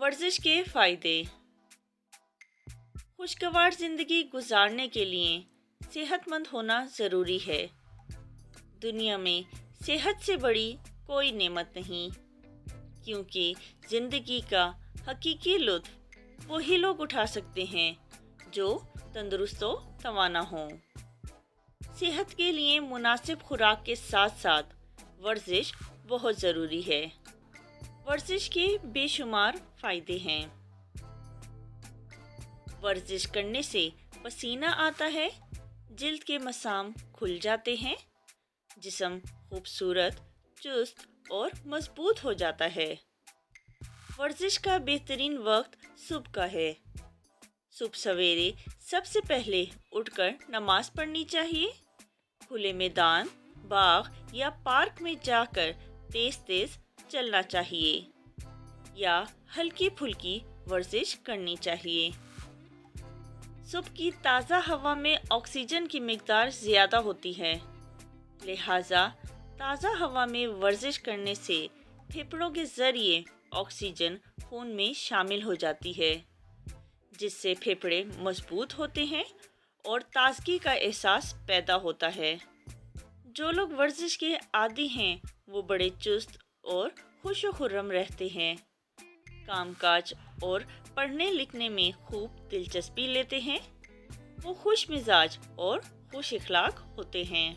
वर्जिश के फ़ायदे। खुशगवार ज़िंदगी गुजारने के लिए सेहतमंद होना ज़रूरी है। दुनिया में सेहत से बड़ी कोई नेमत नहीं, क्योंकि ज़िंदगी का हकीकी लुत्फ़ वही लोग उठा सकते हैं जो तंदुरुस्त व तवाना हों। सेहत के लिए मुनासिब खुराक के साथ साथ वर्जिश बहुत ज़रूरी है। वर्जिश के बेशुमार फ़ायदे हैं। वर्जिश करने से पसीना आता है, जिल्द के मसाम खुल जाते हैं, जिस्म खूबसूरत, चुस्त और मजबूत हो जाता है। वर्जिश का बेहतरीन वक्त सुबह का है। सुबह सवेरे सबसे पहले उठकर नमाज पढ़नी चाहिए। खुले मैदान, बाग या पार्क में जाकर तेज तेज चलना चाहिए या हल्की फुल्की वर्जिश करनी चाहिए। सुबह की ताज़ा हवा में ऑक्सीजन की मिकदार ज़्यादा होती है, लिहाजा ताज़ा हवा में वर्जिश करने से फेफड़ों के ज़रिए ऑक्सीजन खून में शामिल हो जाती है, जिससे फेफड़े मजबूत होते हैं और ताजगी का एहसास पैदा होता है। जो लोग वर्जिश के आदी हैं वो बड़े चुस्त और खुश व खुर्रम रहते हैं, कामकाज और पढ़ने लिखने में खूब दिलचस्पी लेते हैं। वो खुश मिजाज और खुश इखलाक होते हैं।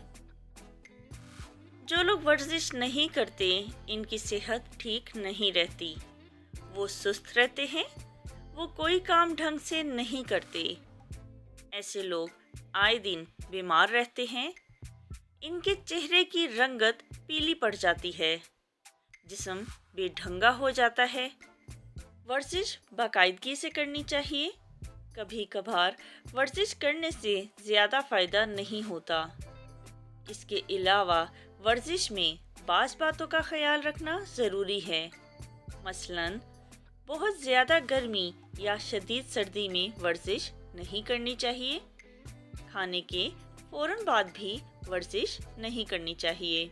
जो लोग वर्जिश नहीं करते, इनकी सेहत ठीक नहीं रहती। वो सुस्त रहते हैं, वो कोई काम ढंग से नहीं करते। ऐसे लोग आए दिन बीमार रहते हैं। इनके चेहरे की रंगत पीली पड़ जाती है, जिस्म बेढंगा हो जाता है। वर्जिश बाकायदगी से करनी चाहिए। कभी कभार वर्जिश करने से ज़्यादा फ़ायदा नहीं होता। इसके अलावा वर्जिश में बाज़ बातों का ख्याल रखना ज़रूरी है। मसलन बहुत ज़्यादा गर्मी या शदीद सर्दी में वर्जिश नहीं करनी चाहिए। खाने के फ़ौरन बाद भी वर्जिश नहीं करनी चाहिए।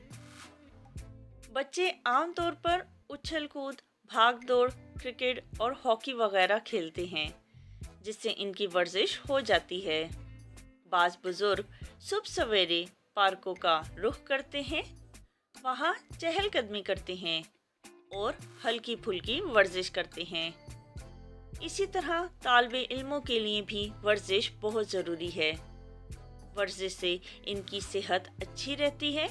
बच्चे आमतौर पर उछल कूद, भाग दौड़, क्रिकेट और हॉकी वगैरह खेलते हैं, जिससे इनकी वर्जिश हो जाती है। बाज़ बुज़ुर्ग सुबह सवेरे पार्कों का रुख करते हैं, वहाँ चहलकदमी करते हैं और हल्की फुल्की वर्जिश करते हैं। इसी तरह तालिबे इल्मों के लिए भी वर्जिश बहुत ज़रूरी है। वर्जिश से इनकी सेहत अच्छी रहती है,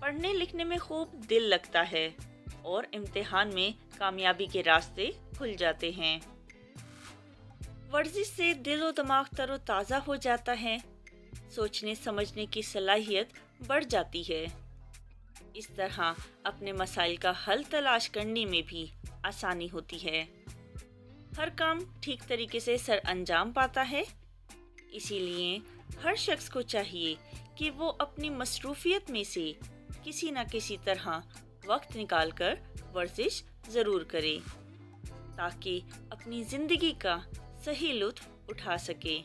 पढ़ने लिखने में खूब दिल लगता है और इम्तिहान में कामयाबी के रास्ते खुल जाते हैं। वर्जिश से दिल और दिमाग तरोताज़ा हो जाता है, सोचने समझने की सलाहियत बढ़ जाती है। इस तरह अपने मसाइल का हल तलाश करने में भी आसानी होती है। हर काम ठीक तरीके से सर अंजाम पाता है। इसीलिए हर शख्स को चाहिए कि वो अपनी मसरूफियत में से किसी न किसी तरह वक्त निकालकर वर्जिश ज़रूर करे, ताकि अपनी ज़िंदगी का सही लुत्फ़ उठा सके।